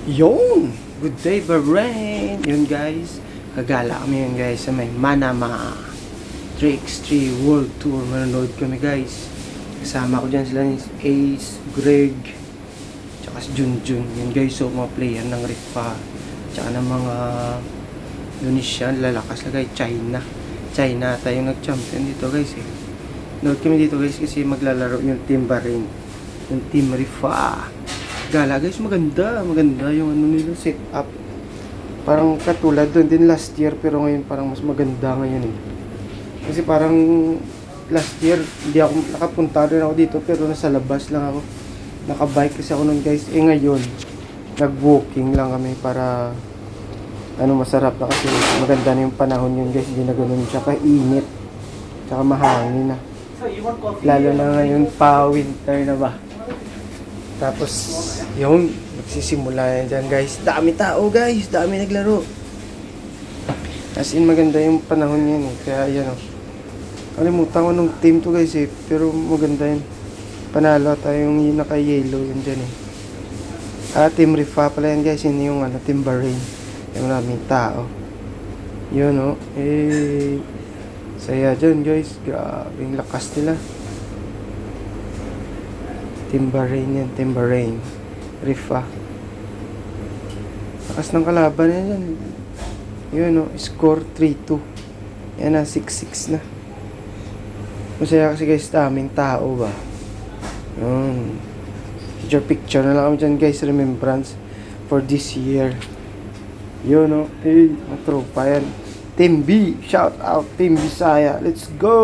Yun! Good day, Bahrain! Yun guys, kagala kami yun guys sa may Manama 3x3 World Tour. Manonood kami guys. Kasama ko dyan sila ni Ace, Greg, tsaka si Junjun. Yun guys, so mga player ng Rifa, tsaka ng mga Indonesian, lalakas na guys, China tayong nag-champion dito guys eh. Nood kami dito guys kasi maglalaro yung Team Bahrain, yung Team Rifa. Gala guys, maganda yung ano nila setup. Parang katulad doon din last year, pero ngayon parang mas maganda ngayon eh. Kasi parang last year hindi ako nakapunta rin ako dito, pero nasa labas lang ako. Nakabike kasi ako nun guys. Ngayon nag-walking lang kami para masarap na kasi maganda na yung panahon yun guys. Hindi na ganun siya kainit, tsaka mahangin na. Lalo na ngayon pa winter na ba. Tapos, yung magsisimula yan dyan guys. Dami tao guys, dami naglaro. As in, maganda yung panahon yan eh. Kaya yan o. Kalimutan ko nung team to guys eh. Pero maganda yun. Panalo tayong yung naka-yellow yun dyan eh. Team Rifa pala yan guys. Yun yung Team Bahrain. Yung maraming tao. Yun o. Saya dyan guys. Grabe yung lakas nila. Team Bahrain yan, Team Bahrain Rifa. Lakas ng kalaban na yan. Yun o, score 3-2. Yan na, 6-6 na. Masaya kasi guys, daming tao ba. Yun. Picture na lang kami dyan guys, remembrance for this year. Yun o, ang tropa yan. Team B, shout out Team Bisaya. Let's go!